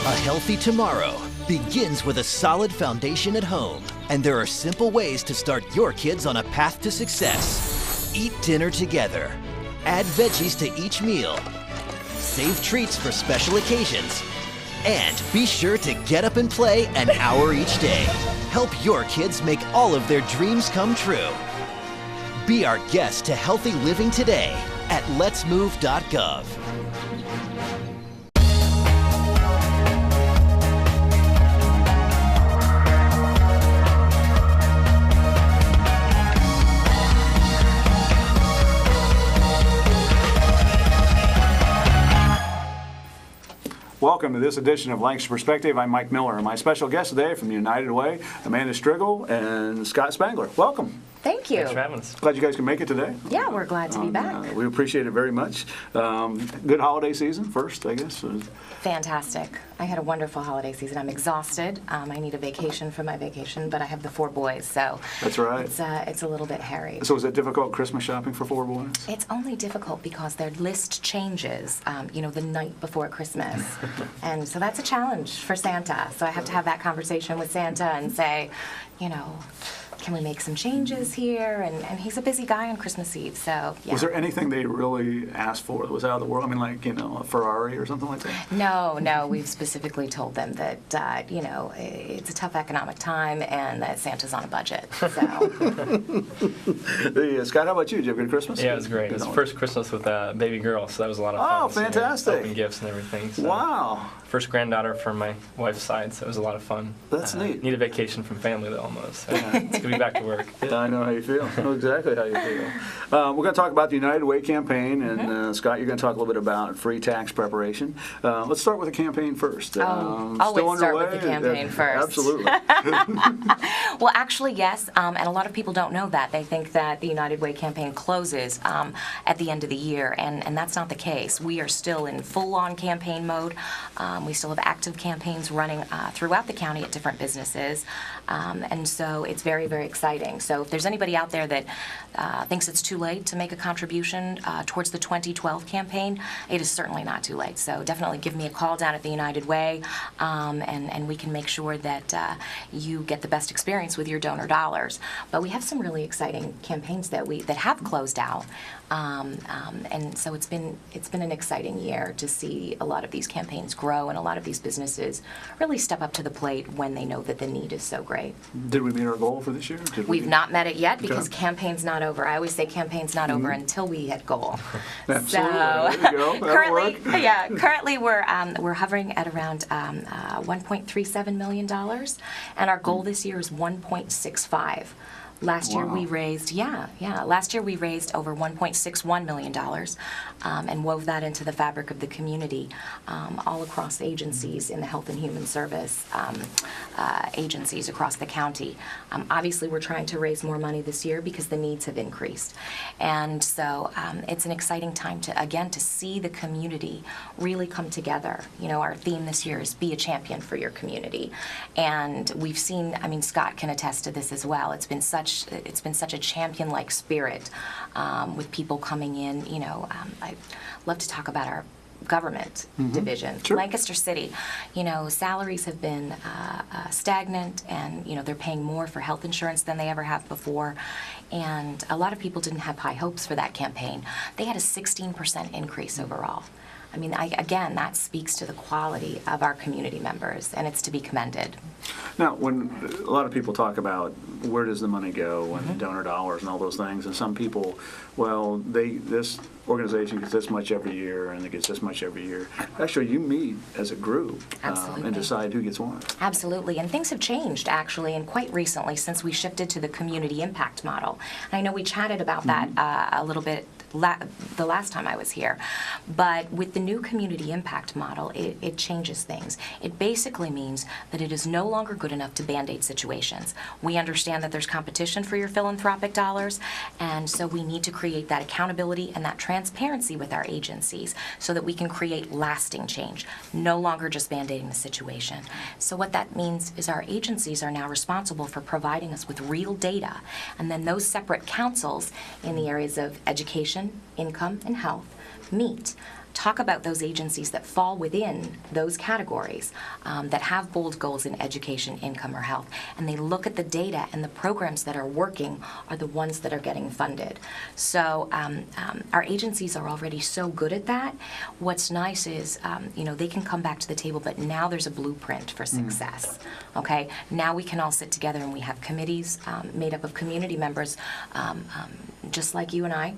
A healthy tomorrow begins with a solid foundation at home, and there are simple ways to start your kids on a path to success. Eat dinner together. Add veggies to each meal. Save treats for special occasions. And be sure to get up and play an hour each day. Help your kids make all of their dreams come true. Be our guest to healthy living today at letsmove.gov. Welcome to this edition of Lancaster Perspective. I'm Mike Miller, and my special guest today from United Way, Amanda Strigle and Scott Spangler. Welcome. Thank you. Thanks for having us. Glad you guys can make it today. Yeah, we're glad to be back. We appreciate it very much. Good holiday season first, I guess. Fantastic. I had a wonderful holiday season. I'm exhausted. I need a vacation from my vacation, but I have the 4 boys, so that's right. It's a little bit hairy. So is it difficult Christmas shopping for 4 boys? It's only difficult because their list changes, the night before Christmas. And so that's a challenge for Santa. So I have to have that conversation with Santa and say, can we make some changes here? And he's a busy guy on Christmas Eve, so yeah. Was there anything they really asked for that was out of the world? I mean, like, a Ferrari or something like that? No. We've specifically told them that, it's a tough economic time and that Santa's on a budget, so. Scott, how about you? Did you have a good Christmas? Yeah, it was great. It was the first Christmas with a baby girl, so that was a lot of fun. Oh, fantastic. Open gifts and everything. So. Wow. First granddaughter from my wife's side, so it was a lot of fun. That's neat. Need a vacation from family, though, almost. So it's good to be back to work. Yeah, I know how you feel. I know exactly how you feel. We're going to talk about the United Way campaign, and Scott, you're going to talk a little bit about free tax preparation. Let's start with the campaign first. Always start with the campaign first. Absolutely. Well, actually, yes, and a lot of people don't know that. They think that the United Way campaign closes at the end of the year, and that's not the case. We are still in full-on campaign mode. We still have active campaigns running throughout the county at different businesses, and so it's very, very exciting. So if there's anybody out there that thinks it's too late to make a contribution towards the 2012 campaign, it is certainly not too late. So definitely give me a call down at the United Way, and we can make sure that you get the best experience with your donor dollars. But we have some really exciting campaigns that have closed out, and so it's been an exciting year to see a lot of these campaigns grow and a lot of these businesses really step up to the plate when they know that the need is so great. Did we meet our goal for this year? We've not met it yet because campaign's not over. I always say campaign's not over until we hit goal. Absolutely. So there you go. currently we're hovering at around $1.37 million, and our goal this year is 1.65. Last year we raised, last year we raised over $1.61 million and wove that into the fabric of the community all across agencies in the health and human service agencies across the county. Obviously, we're trying to raise more money this year because the needs have increased. And so it's an exciting time to see the community really come together. Our theme this year is be a champion for your community. And we've seen, Scott can attest to this as well. It's been such a champion-like spirit with people coming in. I love to talk about our government division. Sure. Lancaster City, salaries have been stagnant, and they're paying more for health insurance than they ever have before, and a lot of people didn't have high hopes for that campaign. They had a 16% increase overall. Again, that speaks to the quality of our community members, and it's to be commended. Now, when a lot of people talk about where does the money go and donor dollars and all those things, and some people, this organization gets this much every year and it gets this much every year. Actually, you meet as a group and decide who gets what. Absolutely, and things have changed actually, and quite recently since we shifted to the community impact model. And I know we chatted about that a little bit the last time I was here, but with the new community impact model, it changes things. It basically means that it is no longer good enough to band-aid situations. We understand that there's competition for your philanthropic dollars, and so we need to create that accountability and that transparency with our agencies so that we can create lasting change, no longer just band-aiding the situation. So what that means is our agencies are now responsible for providing us with real data, and then those separate councils in the areas of education, income, and health meet talk about those agencies that fall within those categories that have bold goals in education, income, or health, and they look at the data, and the programs that are working are the ones that are getting funded. So our agencies are already so good at that. What's nice is, they can come back to the table, but now there's a blueprint for success. Okay, now we can all sit together, and we have committees made up of community members, just like you and I,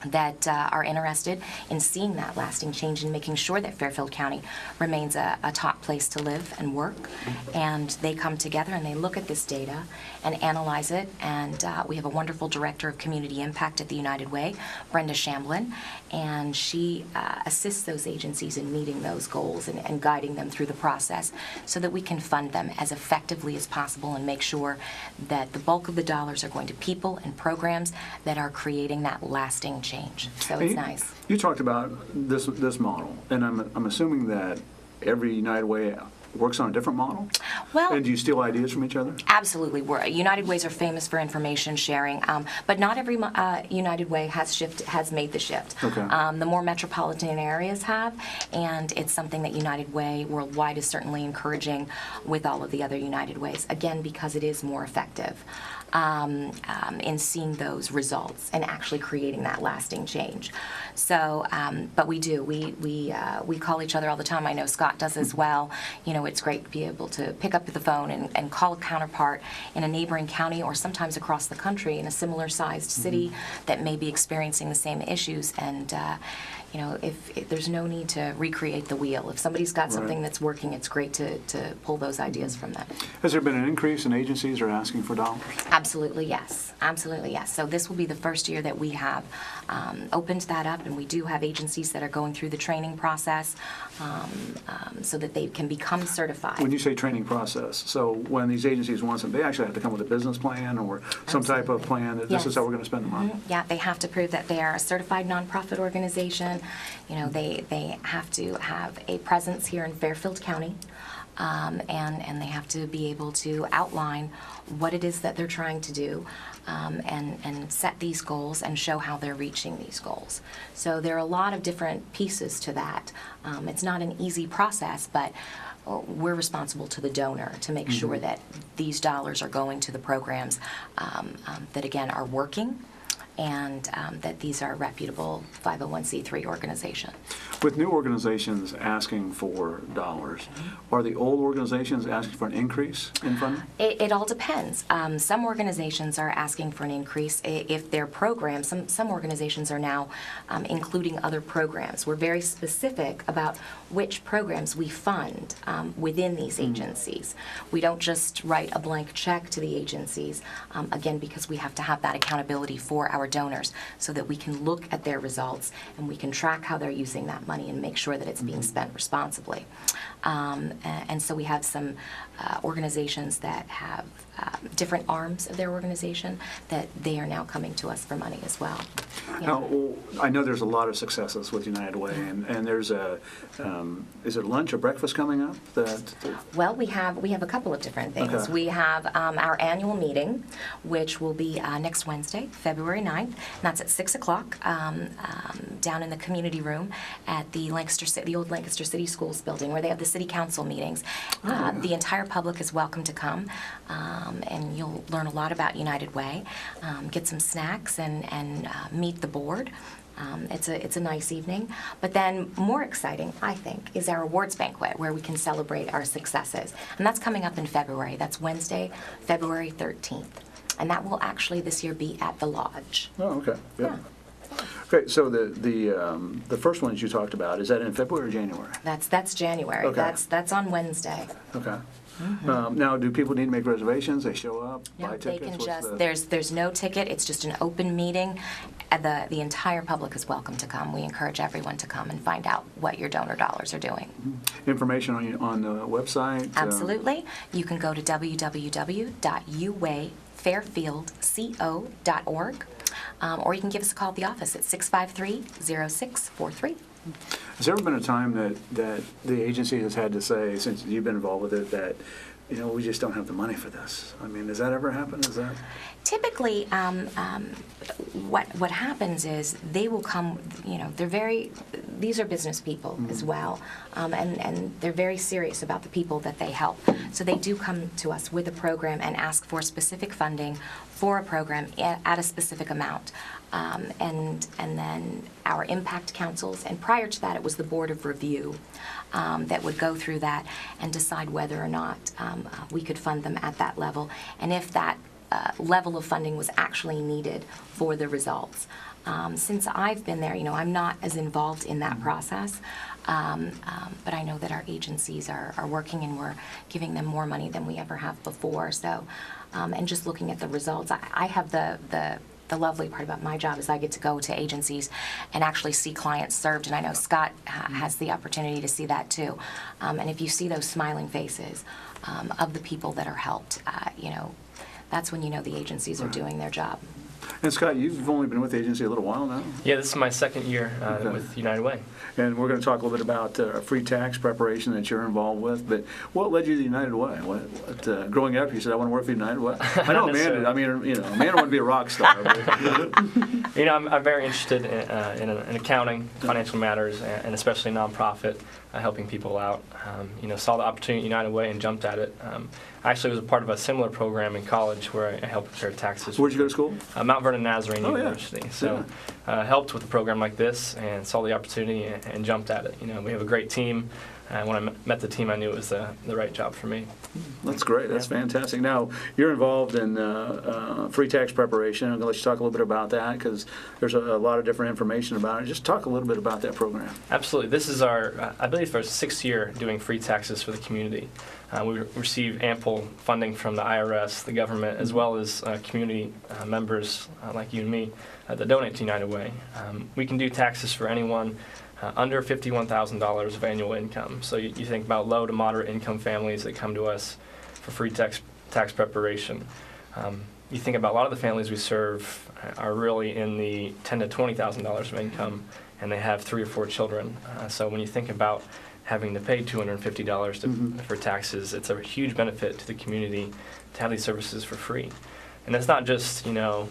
that are interested in seeing that lasting change and making sure that Fairfield County remains a top place to live and work. And they come together and they look at this data and analyze it. And we have a wonderful director of community impact at the United Way, Brenda Shamblin, and she assists those agencies in meeting those goals and guiding them through the process so that we can fund them as effectively as possible and make sure that the bulk of the dollars are going to people and programs that are creating that lasting change. So it's nice. You talked about this model, and I'm assuming that every United Way works on a different model? Well, and do you steal ideas from each other? Absolutely. United Ways are famous for information sharing, but not every United Way has made the shift. Okay. The more metropolitan areas have, and it's something that United Way worldwide is certainly encouraging with all of the other United Ways, again, because it is more effective in seeing those results and actually creating that lasting change. So, but we do. We call each other all the time. I know Scott does as well. It's great to be able to pick up the phone and call a counterpart in a neighboring county or sometimes across the country in a similar sized city that may be experiencing the same issues. And if there's no need to recreate the wheel. If somebody's got something that's working, it's great to pull those ideas from them. Has there been an increase in agencies are asking for dollars? Absolutely, yes. Absolutely, yes. So this will be the first year that we have opened that up, and we do have agencies that are going through the training process so that they can become certified. When you say training process, so when these agencies want something, they actually have to come with a business plan or some type of plan that this is how we're going to spend the money? Yeah, they have to prove that they are a certified nonprofit organization. They have to have a presence here in Fairfield County, and they have to be able to outline what it is that they're trying to do, and set these goals and show how they're reaching these goals. So there are a lot of different pieces to that. It's not an easy process, but we're responsible to the donor to make sure that these dollars are going to the programs that, again, are working, and that these are reputable 501c3 organizations. With new organizations asking for dollars, are the old organizations asking for an increase in funding? It all depends. Some organizations are asking for an increase if their programs, some organizations are now including other programs. We're very specific about which programs we fund within these agencies. We don't just write a blank check to the agencies, again, because we have to have that accountability for our donors so that we can look at their results and we can track how they're using that money and make sure that it's being spent responsibly. And so we have some organizations that have different arms of their organization that they are now coming to us for money as well. Yeah. Now, I know there's a lot of successes with United Way, and there's is it lunch or breakfast coming up? Well, we have a couple of different things. Okay. We have our annual meeting, which will be next Wednesday, February 9th, and that's at 6 o'clock down in the community room at the old Lancaster City Schools building, where they have the city council meetings. The entire public is welcome to come, and you'll learn a lot about United Way, get some snacks, and meet the board. It's a nice evening. But then more exciting, I think, is our awards banquet, where we can celebrate our successes. And that's coming up in February. That's Wednesday, February 13th. And that will actually this year be at the Lodge. Oh, okay. Yeah. Okay, so the first ones you talked about, is that in February or January? That's January. Okay. That's on Wednesday. Okay. Now, do people need to make reservations? They show up, buy They tickets? can just, there's no ticket, it's just an open meeting. The entire public is welcome to come. We encourage everyone to come and find out what your donor dollars are doing. Information on the website? Absolutely. You can go to www.uwayfairfieldco.org, or you can give us a call at the office at 653-0643. Has there ever been a time that the agency has had to say, since you've been involved with it, that we just don't have the money for this. I mean, does that ever happen? Is that? Typically, what happens is they will come, these are business people as well, and they're very serious about the people that they help. So they do come to us with a program and ask for specific funding for a program at a specific amount. And then our impact councils, and prior to that it was the board of review that would go through that and decide whether or not we could fund them at that level, and if that level of funding was actually needed for the results. Since I've been there, I'm not as involved in that process, but I know that our agencies are working, and we're giving them more money than we ever have before. So, and just looking at the results, I have the lovely part about my job is I get to go to agencies and actually see clients served, and I know Scott has the opportunity to see that too. And if you see those smiling faces of the people that are helped, that's when you know the agencies are doing their job. And Scott, you've only been with the agency a little while now. Yeah, this is my second year with United Way. And we're going to talk a little bit about free tax preparation that you're involved with. But what led you to United Way? What growing up, you said, I want to work for United Way. I know Amanda. I mean, Amanda wanted to be a rock star. I'm very interested in accounting, financial matters, and especially nonprofit, helping people out. Saw the opportunity at United Way and jumped at it. I actually was a part of a similar program in college where I helped prepare taxes. Where'd you go to school? Mount Vernon Nazarene University. Yeah. So helped with a program like this and saw the opportunity and jumped at it. We have a great team. When I met the team, I knew it was the right job for me. That's great. That's fantastic. Now, you're involved in free tax preparation. I'm going to let you talk a little bit about that because there's a lot of different information about it. Just talk a little bit about that program. Absolutely. This is our, I believe, our 6th year doing free taxes for the community. We receive ample funding from the IRS, the government, as well as community members like you and me that donate to United Way. We can do taxes for anyone under $51,000 of annual income. So you think about low to moderate income families that come to us for free tax preparation. You think about a lot of the families we serve are really in the $10,000 to $20,000 of income, and they have 3 or 4 children. So when you think about having to pay $250 for taxes, it's a huge benefit to the community to have these services for free. And that's not just, a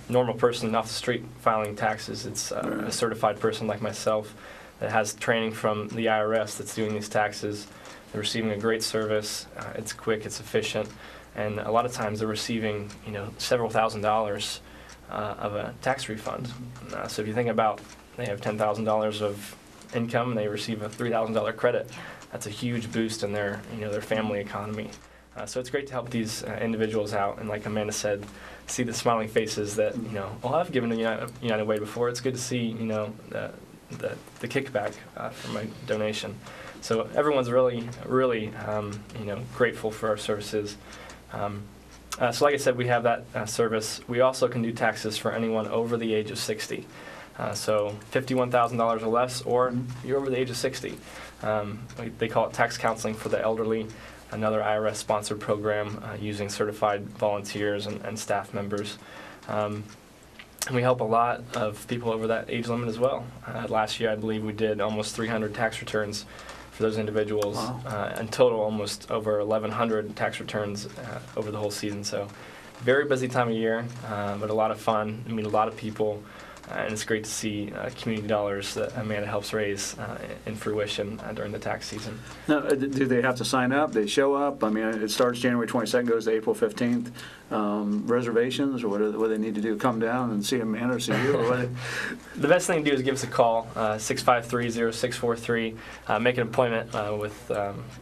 normal person off the street filing taxes. It's a certified person like myself that has training from the IRS that's doing these taxes. They're receiving a great service. It's quick, it's efficient, and a lot of times they're receiving, several $1,000s of a tax refund. So if you think about they have $10,000 of income and they receive a $3,000 credit, that's a huge boost in their, their family economy. So it's great to help these individuals out, and like Amanda said, see the smiling faces that, I've given to United Way before. It's good to see, the kickback for my donation. So everyone's really, really, grateful for our services. So like I said, we have that service. We also can do taxes for anyone over the age of 60. So $51,000 or less, or you're over the age of 60. They call it tax counseling for the elderly, another IRS-sponsored program using certified volunteers and staff members. And we help a lot of people over that age limit as well. Last year, I believe we did almost 300 tax returns for those individuals. Wow. In total, almost over 1,100 tax returns over the whole season. So very busy time of year, but a lot of fun. I meet a lot of people. And it's great to see community dollars that Amanda helps raise in fruition during the tax season. Now, do they have to sign up? They show up? I mean, it starts January 22nd, goes to April 15th. Reservations, or what do they need to do? Come down and see Amanda or see you? Or what? The best thing to do is give us a call, 653-0643. Make an appointment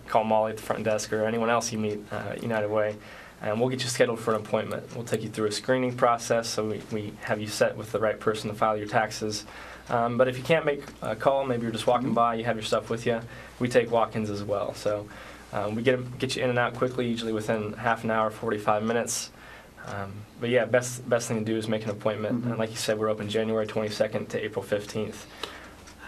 call Molly at the front desk or anyone else you meet at United Way. And we'll get you scheduled for an appointment. We'll take you through a screening process, so we have you set with the right person to file your taxes. But if you can't make a call, maybe you're just walking by, you have your stuff with you, we take walk-ins as well. So we get you in and out quickly, usually within half an hour, 45 minutes. But yeah, best thing to do is make an appointment. And like you said, we're open January 22nd to April 15th.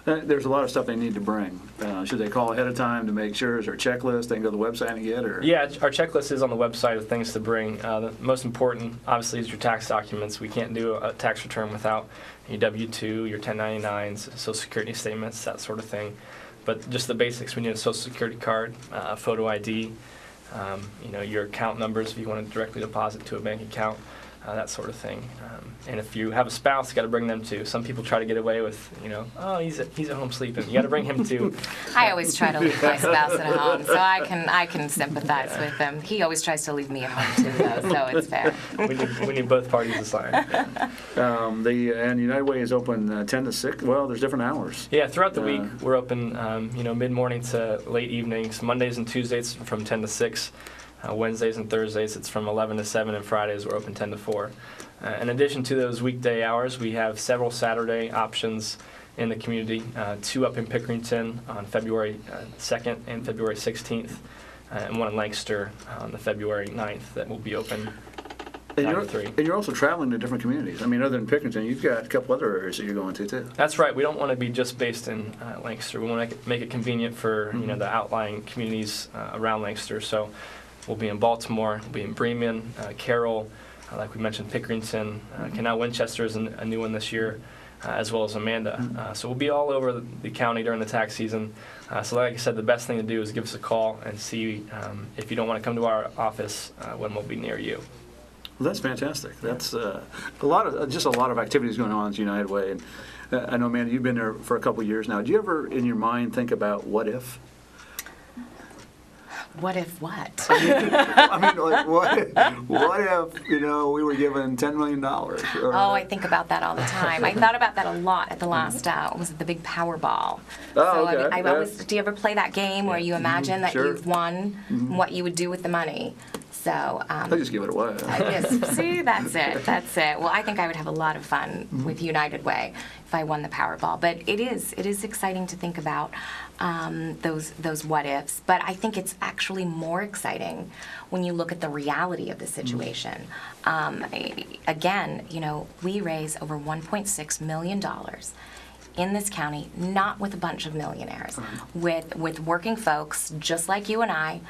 There's a lot of stuff they need to bring. Should they call ahead of time to make sure? Is there a checklist they can go to the website and get? Or? Yeah, our checklist is on the website of things to bring. The most important, obviously, is your tax documents. We can't do a tax return without your W-2, your 1099s, Social Security statements, that sort of thing. But just the basics, we need a Social Security card, a photo ID, your account numbers if you want to directly deposit to a bank account, that sort of thing. And if you have a spouse, you got to bring them too. Some people try to get away with, oh, he's at home sleeping. You got to bring him too. I always try to leave my spouse at home, so I can sympathize with him. He always tries to leave me at home too, though, so it's fair. We need both parties to sign. And United Way is open 10 to 6. Well, there's different hours. Yeah, throughout the week we're open, mid-morning to late evenings. Mondays and Tuesdays from 10 to 6. Wednesdays and Thursdays it's from 11 to 7, and Fridays we're open 10 to 4. In addition to those weekday hours, we have several Saturday options in the community, 2 up in Pickerington on February 2nd and February 16th, and 1 in Lancaster on the February 9th that will be open 9 to 3. And you're also traveling to different communities. I mean, other than Pickerington, you've got a couple other areas that you're going to, too. That's right. We don't want to be just based in Lancaster. We want to make it convenient for the outlying communities around Lancaster. So we'll be in Baltimore, we'll be in Bremen, Carroll, like we mentioned, Pickerington, Canal Winchester is a new one this year, as well as Amanda. So we'll be all over the county during the tax season. So like I said, the best thing to do is give us a call and see if you don't want to come to our office, when we'll be near you. Well, that's fantastic. That's a lot of activities going on at United Way. And I know, Amanda, you've been there for a couple of years now. Do you ever, in your mind, think about what if? What if what? I mean, like, what if, we were given $10 million? I think about that all the time. I thought about that a lot at the last, was it the big Powerball? Oh, okay. I always, do you ever play that game where you imagine that Sure. you've won, and what you would do with the money? So, I just give it away. see, that's it. Well, I think I would have a lot of fun with United Way if I won the Powerball. But it is exciting to think about those what ifs. But I think it's actually more exciting when you look at the reality of the situation. Again, we raise over $1.6 million in this county, not with a bunch of millionaires, with working folks just like you and I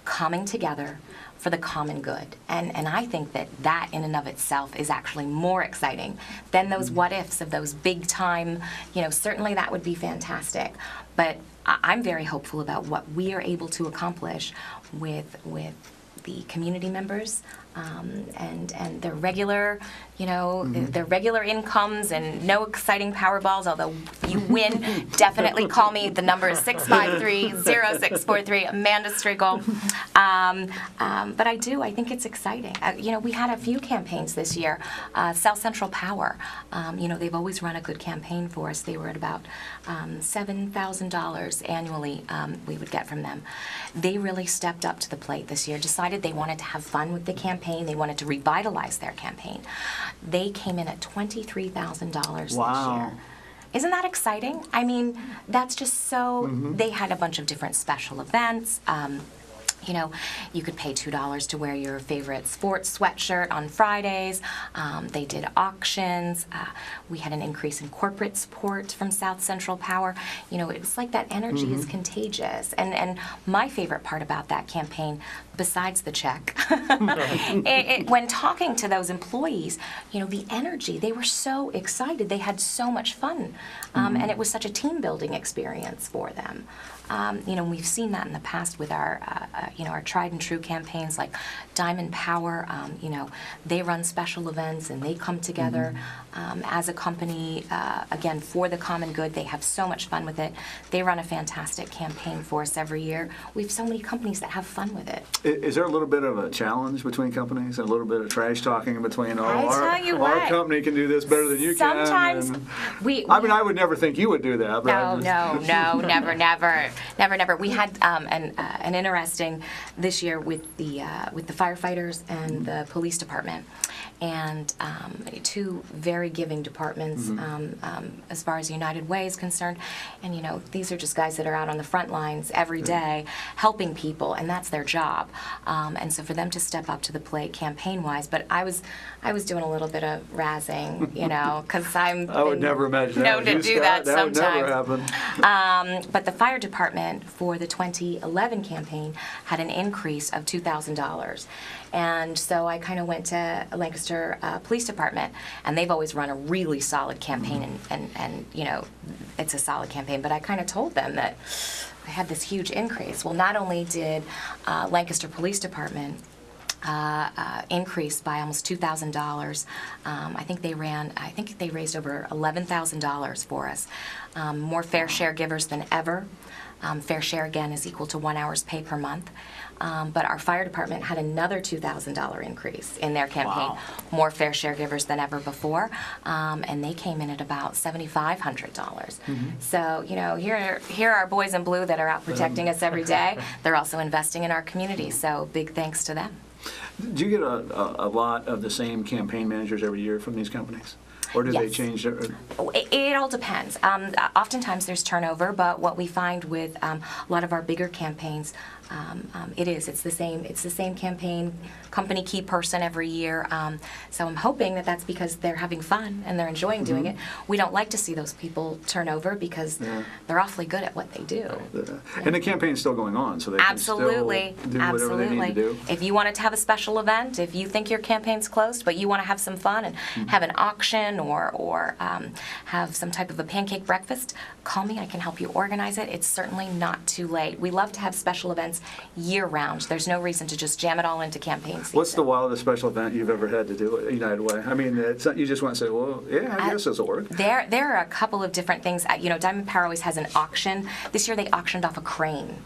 coming together for the common good. And I think that in and of itself is actually more exciting than those what ifs of those big time, certainly that would be fantastic. But I'm very hopeful about what we are able to accomplish with the community members and their regular, their regular incomes and no exciting Powerballs, although you win, definitely call me. The number is 653-0643, Amanda Strigle. But I think it's exciting. We had a few campaigns this year. South Central Power, they've always run a good campaign for us. They were at about $7,000 annually we would get from them. They really stepped up to the plate this year, decided they wanted to have fun with the campaign. They wanted to revitalize their campaign. They came in at $23,000 this year. Isn't that exciting? I mean, that's just so, they had a bunch of different special events. You could pay $2 to wear your favorite sports sweatshirt on Fridays. They did auctions. We had an increase in corporate support from South Central Power. It's like that energy is contagious. And my favorite part about that campaign, besides the check, when talking to those employees, the energy, they were so excited. They had so much fun. And it was such a team-building experience for them. We've seen that in the past with our tried and true campaigns like Diamond Power. They run special events and they come together as a company, again, for the common good. They have so much fun with it. They run a fantastic campaign for us every year. We have so many companies that have fun with it. Is there a little bit of a challenge between companies, a little bit of trash talking in between? Our company can do this better than you can. Sometimes I would never think you would do that. But No, never. We had an interesting this year with the firefighters and the police department, and two very giving departments as far as United Way is concerned. And these are just guys that are out on the front lines every day helping people, and that's their job. And so for them to step up to the plate campaign-wise, but I was doing a little bit of razzing, because I would never imagine known to do that sometimes. That would never happen. But the fire department for the 2011 campaign had an increase of $2,000. And so I kind of went to Lancaster Police Department, and they've always run a really solid campaign, and you know, it's a solid campaign. But I kind of told them that I had this huge increase. Well, not only did Lancaster Police Department increased by almost $2,000. I think they raised over $11,000 for us. More fair share givers than ever. Fair share, again, is equal to 1 hour's pay per month. But our fire department had another $2,000 increase in their campaign. Wow. More fair share givers than ever before. And they came in at about $7,500. So, you know, here are boys in blue that are out protecting us every day. They're also investing in our community. So big thanks to them. Do you get a lot of the same campaign managers every year from these companies? Or do they Yes. change their... It all depends. Oftentimes there's turnover, but what we find with a lot of our bigger campaigns, it's the same campaign company key person every year. So I'm hoping that that's because they're having fun and they're enjoying doing it. We don't like to see those people turn over because they're awfully good at what they do. And the campaig's still going on, so they can still do whatever they need to do. If you wanted to have a special event, if you think your campaign's closed, but you want to have some fun and have an auction or have some type of a pancake breakfast, call me. I can help you organize it. It's certainly not too late. We love to have special events year-round. There's no reason to just jam it all into campaign season. What's the wildest special event you've ever had to do at United Way? I mean, it's not, you just want to say, well, yeah, I guess this will work. There are a couple of different things. You know, Diamond Power always has an auction. This year they auctioned off a crane.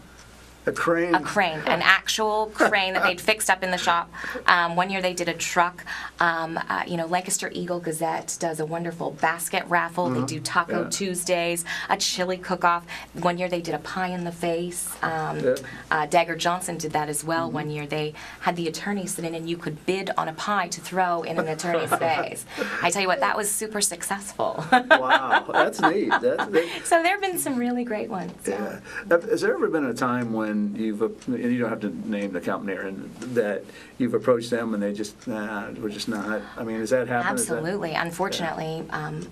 A crane? A crane, an actual crane that they'd fixed up in the shop. One year they did a truck. You know, Lancaster Eagle Gazette does a wonderful basket raffle. They do Taco Tuesdays, a chili cook-off. One year they did a pie in the face. Dagger Johnson did that as well. One year they had the attorney sit in and you could bid on a pie to throw in an attorney's face. I tell you what, that was super successful. Wow, that's neat. So there have been some really great ones. Yeah. Has there ever been a time when you've, and you don't have to name the company, and that you've approached them and they just, we're just not, I mean, has that happened? Absolutely. Unfortunately,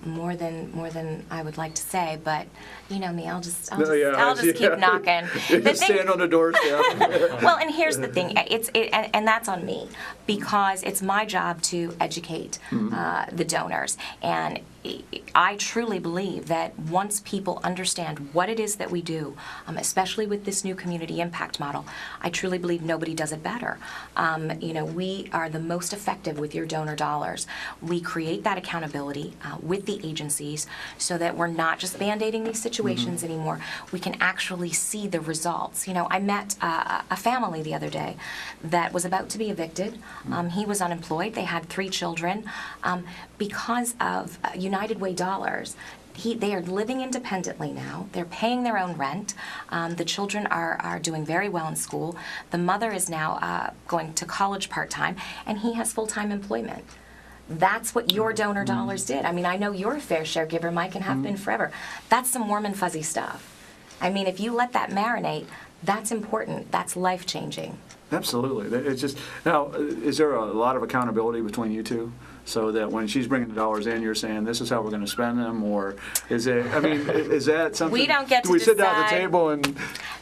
more than I would like to say, but you know me, I'll just keep knocking. Just stand on the doorstep. Well, and here's the thing, and that's on me, because it's my job to educate the donors, and I truly believe that once people understand what it is that we do, especially with this new community impact model, I truly believe nobody does it better. You know, we are the most effective with your donor dollars. We create that accountability with the agencies so that we're not just band-aiding these situations anymore. We can actually see the results. You know, I met a family the other day that was about to be evicted. He was unemployed. They had 3 children. Because of United Way dollars, they are living independently now. They're paying their own rent. The children are doing very well in school. The mother is now going to college part-time, and he has full-time employment. That's what your donor dollars did. I mean, I know you're a fair share giver, Mike, and have been forever. That's some warm and fuzzy stuff. I mean, if you let that marinate, that's important. That's life-changing. Absolutely. It's just, now, is there a lot of accountability between you two? So that when she's bringing the dollars in, you're saying, this is how we're going to spend them? Or is it, I mean, is that something? We don't get to do we decide. Sit down at the table and...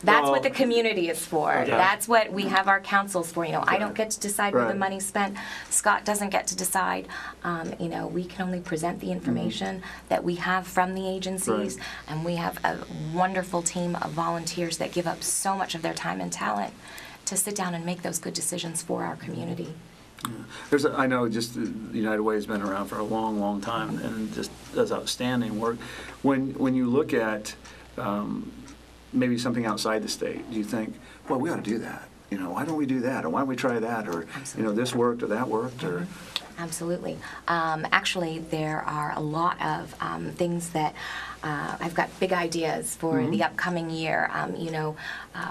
That's what the community is for. Okay. That's what we have our councils for. You know, I don't get to decide where the money's spent. Scott doesn't get to decide. You know, we can only present the information that we have from the agencies, and we have a wonderful team of volunteers that give up so much of their time and talent to sit down and make those good decisions for our community. Yeah. I know just United Way has been around for a long, long time and just does outstanding work. When you look at maybe something outside the state, do you think, well, we ought to do that? You know, why don't we do that? Or why don't we try that? Or, you know, this worked or that worked? Or Absolutely. Actually, there are a lot of things that I've got big ideas for the upcoming year. You know,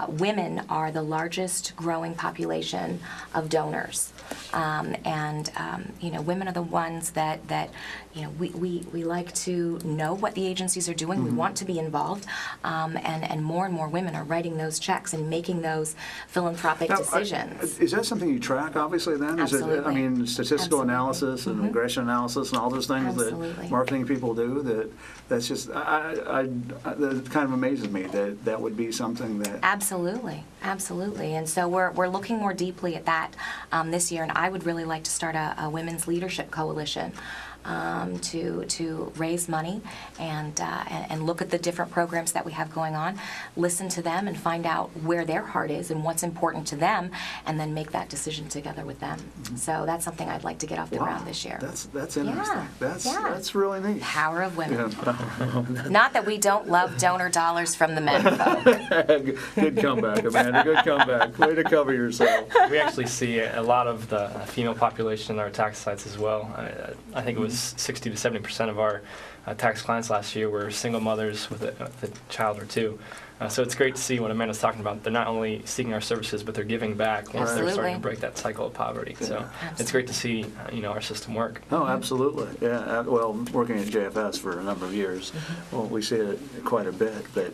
women are the largest growing population of donors. You know, women are the ones that you know, we like to know what the agencies are doing. We want to be involved. And more women are writing those checks and making those philanthropic decisions. Is that something you track, obviously, then? Absolutely. Is it, I mean, statistical Absolutely. analysis and regression analysis and all those things Absolutely. that marketing people do. That's just that kind of amazes me that would be something that. Absolutely, absolutely. And so we're looking more deeply at that this year, and I would really like to start a women's leadership coalition to raise money and look at the different programs that we have going on, listen to them and find out where their heart is and what's important to them, and then make that decision together with them. So that's something I'd like to get off the ground this year. That's interesting. Yeah, That's really neat. Power of women. Yeah. Not that we don't love donor dollars from the men, folks. Good comeback, Amanda. Good comeback. Way to cover yourself. We actually see a lot of the female population in our tax sites as well. I think it was 60 to 70% of our tax clients last year were single mothers with a child or two. So it's great to see what Amanda's talking about. They're not only seeking our services, but they're giving back once they're starting to break that cycle of poverty. So it's great to see our system work. Oh, absolutely. Yeah. Well, working at JFS for a number of years, well, we see it quite a bit. But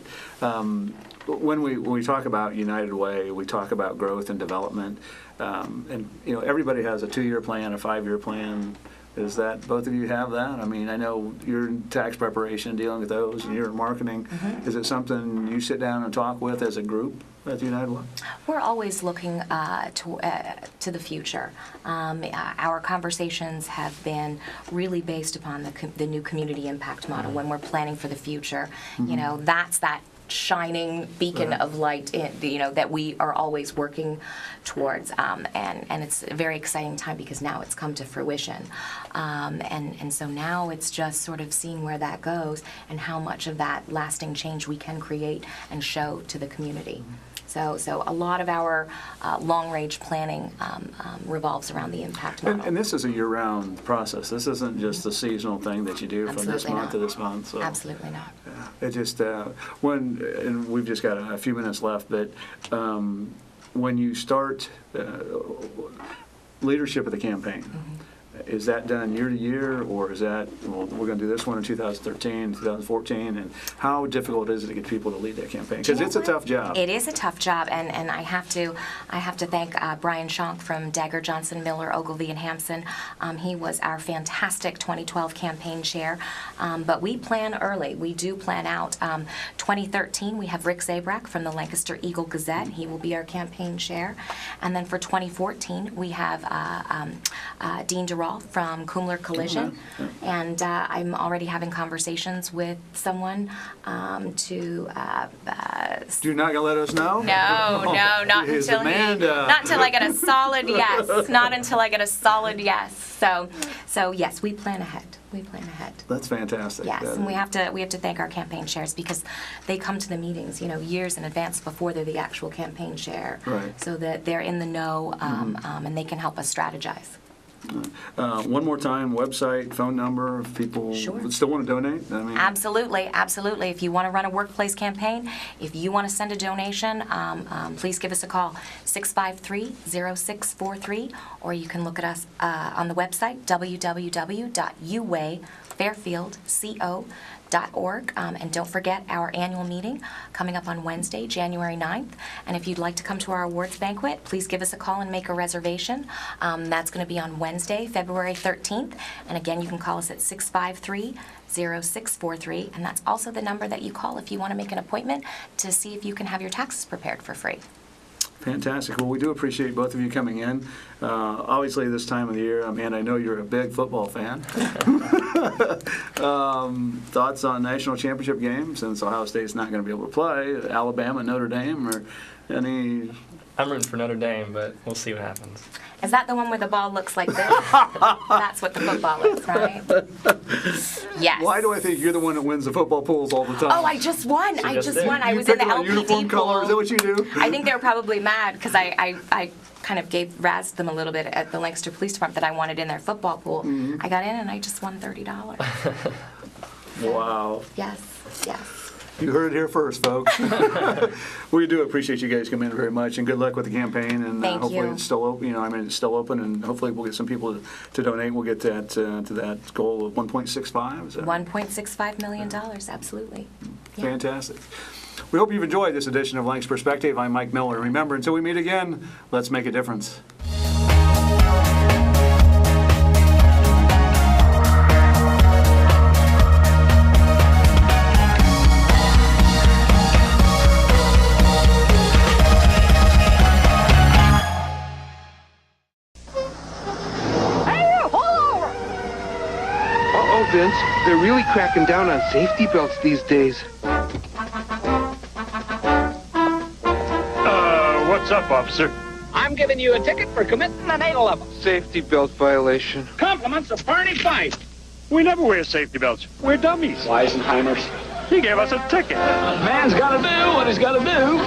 when we talk about United Way, we talk about growth and development, and everybody has a 2-year plan, a 5-year plan. Is that both of you have that? I mean, I know you're in tax preparation, dealing with those, and you're in marketing. Is it something you sit down and talk with as a group at the United Way? We're always looking to the future. Our conversations have been really based upon the new community impact model. When we're planning for the future, that's that shining beacon of light that we are always working towards, and it's a very exciting time because now it's come to fruition, and so now it's just sort of seeing where that goes and how much of that lasting change we can create and show to the community. So a lot of our long-range planning revolves around the impact model. And this is a year-round process. This isn't just a seasonal thing that you do from this month to this month. So. Absolutely not. Yeah. It just and we've just got a few minutes left, but when you start leadership of the campaign. Is that done year to year, or is that, well, we're going to do this one in 2013, 2014, and how difficult is it to get people to lead that campaign? Because it's a tough job. It is a tough job, and I have to thank Brian Schonk from Dagger, Johnson, Miller, Ogilvy, and Hampson. He was our fantastic 2012 campaign chair, but we plan early. We do plan out. 2013, we have Rick Zabrak from the Lancaster Eagle Gazette. He will be our campaign chair. And then for 2014, we have Dean Durrell from Kumler Collision, and I'm already having conversations with someone to. You're not gonna let us know? No, not until not until I get a solid yes. Not until I get a solid yes. So yes, we plan ahead. We plan ahead. That's fantastic. Yes, and we have to thank our campaign chairs because they come to the meetings, years in advance before they're the actual campaign chair, right. So that they're in the know and they can help us strategize. One more time, website, phone number, if people still want to donate? I mean, Absolutely. If you want to run a workplace campaign, if you want to send a donation, please give us a call, 653-0643, or you can look at us on the website, www.uwayfairfieldco.org. And don't forget our annual meeting coming up on Wednesday, January 9th. And if you'd like to come to our awards banquet, please give us a call and make a reservation. That's going to be on Wednesday, February 13th. And again, you can call us at 653-0643. And that's also the number that you call if you want to make an appointment to see if you can have your taxes prepared for free. Fantastic. Well, we do appreciate both of you coming in. Obviously, this time of the year, Amanda, I know you're a big football fan. Thoughts on national championship game since Ohio State's not going to be able to play? Alabama, Notre Dame, or any? I'm rooting for Notre Dame, but we'll see what happens. Is that the one where the ball looks like this? That's what the football is, right? Yes. Why do I think you're the one that wins the football pools all the time? Oh, I just won. I was in the LPD uniform pool. color. Is that what you do? I think they were probably mad because I kind of razzed them a little bit at the Lancaster Police Department that I wanted in their football pool. Mm-hmm. I got in and I just won $30. Wow. Yes. You heard it here first, folks. We do appreciate you guys coming in very much, and good luck with the campaign. And hopefully it's still open. It's still open, and hopefully we'll get some people to donate. We'll get that to that goal of 1.65. $1.65 million. Absolutely. Yeah. Fantastic. We hope you've enjoyed this edition of Lanks Perspective. I'm Mike Miller. Remember, until we meet again, let's make a difference. Vince. They're really cracking down on safety belts these days. What's up, officer? I'm giving you a ticket for committing an 811. Safety belt violation. Compliments of Barney Fife. We never wear safety belts. We're dummies. Weisenheimers. He gave us a ticket. Man's got to do what he's got to do.